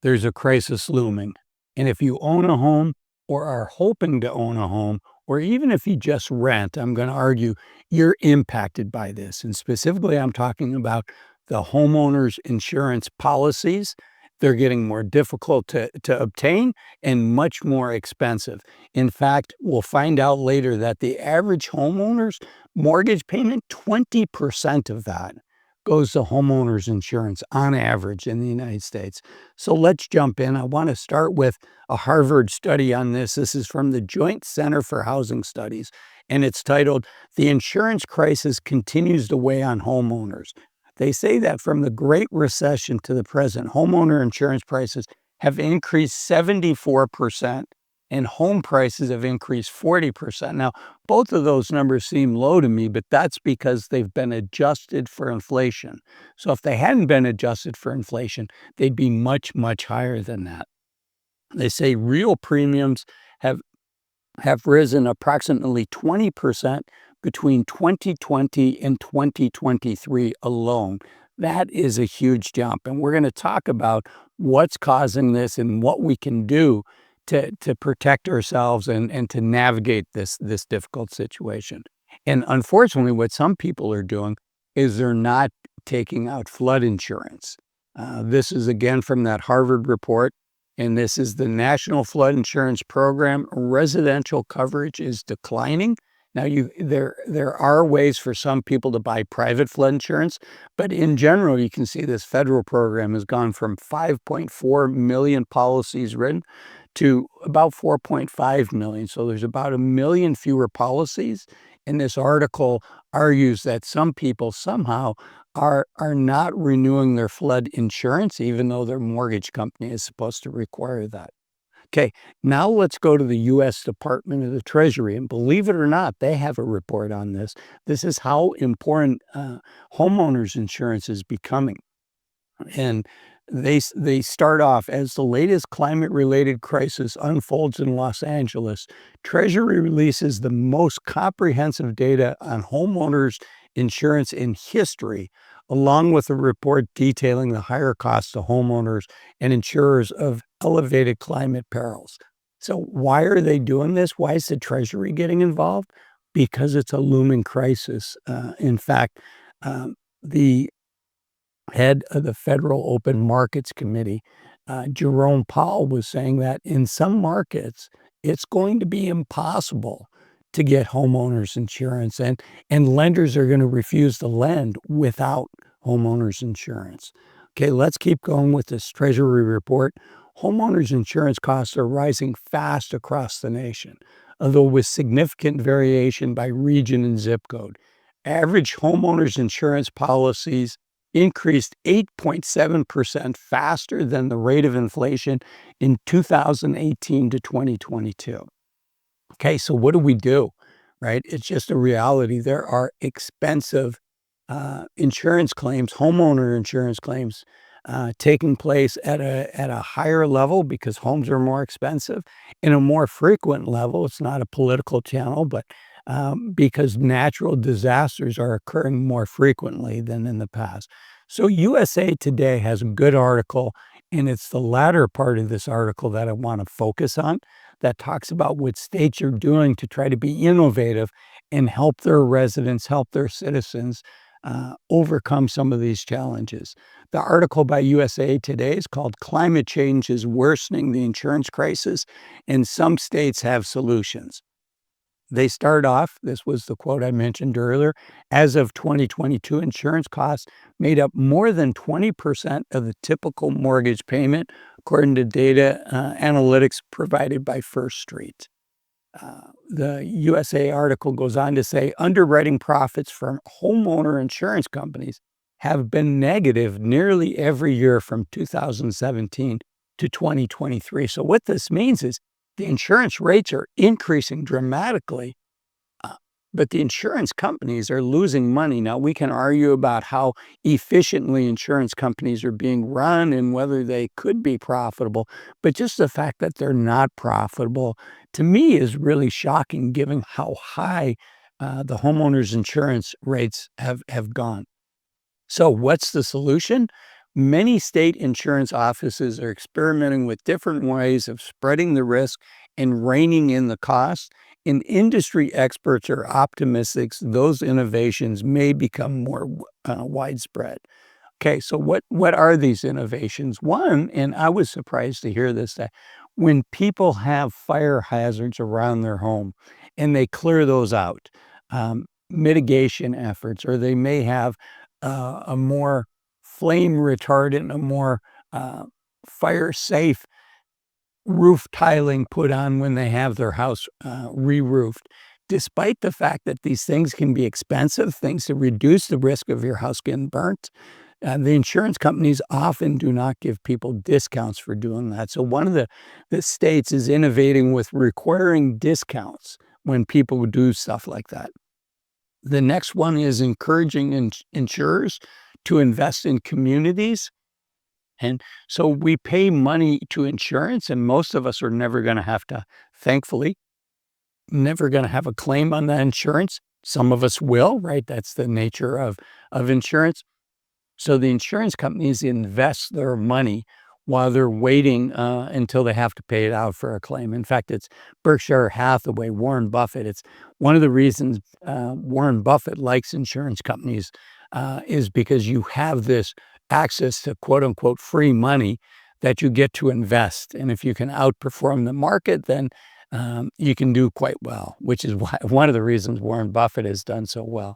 there's a crisis looming. And if you own a home or are hoping to own a home, or even if you just rent, I'm going to argue you're impacted by this. And specifically, I'm talking about the homeowners insurance policies. They're getting more difficult to obtain and much more expensive. In fact, we'll find out later that the average homeowner's mortgage payment, 20% of that goes to homeowners insurance on average in the United States. So let's jump in. I want to start with a Harvard study on this. This is from the Joint Center for Housing Studies, and it's titled, "The Insurance Crisis Continues to Weigh on Homeowners." They say that from the Great Recession to the present, homeowner insurance prices have increased 74%, and home prices have increased 40%. Now, both of those numbers seem low to me, but that's because they've been adjusted for inflation. So if they hadn't been adjusted for inflation, they'd be much, much higher than that. They say real premiums have risen approximately 20% between 2020 and 2023 alone. That is a huge jump. And we're going to talk about what's causing this and what we can do to protect ourselves and to navigate this difficult situation. And unfortunately, what some people are doing is they're not taking out flood insurance. This is again from that Harvard report. And this is the National Flood Insurance Program. Residential coverage is declining. Now, there are ways for some people to buy private flood insurance, but in general, you can see this federal program has gone from 5.4 million policies written to about 4.5 million. So there's about 1 million fewer policies. And this article argues that some people somehow are not renewing their flood insurance, even though their mortgage company is supposed to require that. Okay, now let's go to the U.S. Department of the Treasury. And believe it or not, they have a report on this. This is how important homeowners insurance is becoming. And they start off, as the latest climate-related crisis unfolds in Los Angeles, Treasury releases the most comprehensive data on homeowners insurance in history, along with a report detailing the higher costs to homeowners and insurers of elevated climate perils. So why are they doing this? Why is the Treasury getting involved? Because it's a looming crisis. In fact, the head of the Federal Open Markets Committee, Jerome Powell, was saying that in some markets, it's going to be impossible to get homeowners insurance, and lenders are going to refuse to lend without homeowners insurance. Okay, let's keep going with this Treasury report. Homeowners insurance costs are rising fast across the nation, although with significant variation by region and zip code. Average homeowners insurance policies increased 8.7% faster than the rate of inflation in 2018 to 2022. Okay, so what do we do, right? It's just a reality. There are expensive insurance claims, homeowner insurance claims, taking place at a higher level because homes are more expensive, in a more frequent level. It's not a political channel, but because natural disasters are occurring more frequently than in the past. So USA Today has a good article, and it's the latter part of this article that I want to focus on, that talks about what states are doing to try to be innovative and help their residents, help their citizens overcome some of these challenges. The article by USA Today is called "Climate Change is Worsening the Insurance Crisis, and Some States Have Solutions." They start off, this was the quote I mentioned earlier, as of 2022, insurance costs made up more than 20% of the typical mortgage payment, according to data analytics provided by First Street. The USA article goes on to say underwriting profits from homeowner insurance companies have been negative nearly every year from 2017 to 2023. So what this means is the insurance rates are increasing dramatically, but the insurance companies are losing money. Now, we can argue about how efficiently insurance companies are being run and whether they could be profitable, but just the fact that they're not profitable, to me, is really shocking given how high the homeowners insurance rates have gone. So what's the solution? Many state insurance offices are experimenting with different ways of spreading the risk and reining in the cost. And industry experts are optimistic those innovations may become more widespread. Okay, so what are these innovations? One, and I was surprised to hear this, that when people have fire hazards around their home and they clear those out, mitigation efforts, or they may have a more flame retardant, a more fire safe roof tiling put on when they have their house re-roofed. Despite the fact that these things can be expensive, things to reduce the risk of your house getting burnt, the insurance companies often do not give people discounts for doing that. So one of the states is innovating with requiring discounts when people do stuff like that. The next one is encouraging insurers to invest in communities. And so we pay money to insurance, and most of us are never going to have to, thankfully, never going to have a claim on that insurance. Some of us will, right? That's the nature of insurance. So the insurance companies invest their money while they're waiting until they have to pay it out for a claim. In fact, it's Berkshire Hathaway, Warren Buffett. It's one of the reasons Warren Buffett likes insurance companies is because you have this access to quote unquote free money that you get to invest. And if you can outperform the market, then you can do quite well, which is one of the reasons Warren Buffett has done so well.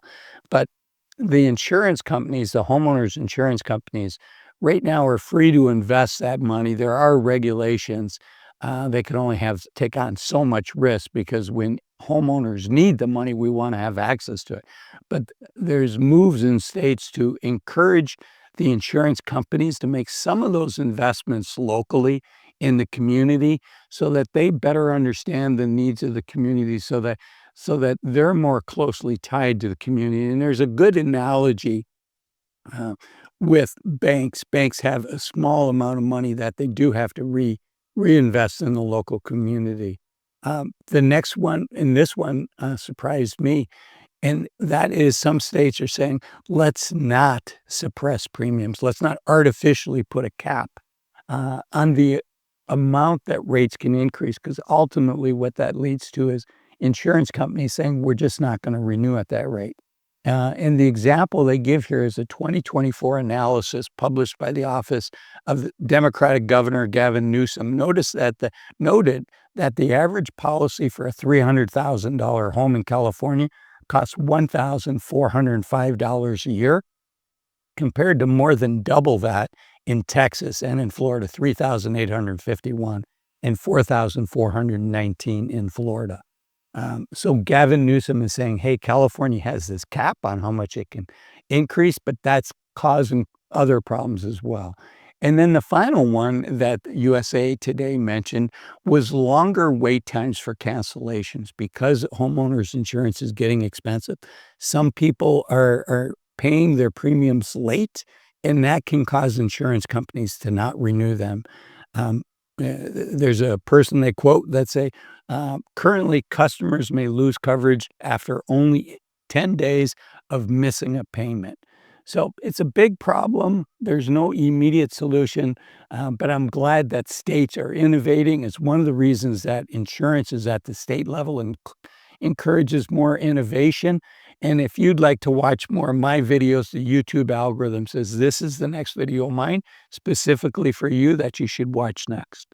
But the insurance companies, the homeowners insurance companies, right now are free to invest that money. There are regulations. They can only take on so much risk because when homeowners need the money, we want to have access to it. But there's moves in states to encourage the insurance companies to make some of those investments locally in the community so that they better understand the needs of the community so that they're more closely tied to the community. And there's a good analogy with banks. Banks have a small amount of money that they do have to reinvest in the local community. The next one, and this one surprised me, and that is some states are saying, let's not suppress premiums. Let's not artificially put a cap on the amount that rates can increase, because ultimately what that leads to is insurance companies saying, we're just not going to renew at that rate. And the example they give here is a 2024 analysis published by the office of Democratic Governor Gavin Newsom. Noted that the average policy for a $300,000 home in California costs $1,405 a year, compared to more than double that in Texas and in Florida, $3,851 and $4,419 in Florida. So Gavin Newsom is saying, hey, California has this cap on how much it can increase, but that's causing other problems as well. And then the final one that USA Today mentioned was longer wait times for cancellations. Because homeowners insurance is getting expensive, some people are paying their premiums late, and that can cause insurance companies to not renew them. There's a person they quote that say, currently customers may lose coverage after only 10 days of missing a payment. So it's a big problem. There's no immediate solution, but I'm glad that states are innovating. It's one of the reasons that insurance is at the state level and encourages more innovation. And if you'd like to watch more of my videos, the YouTube algorithm says this is the next video of mine specifically for you that you should watch next.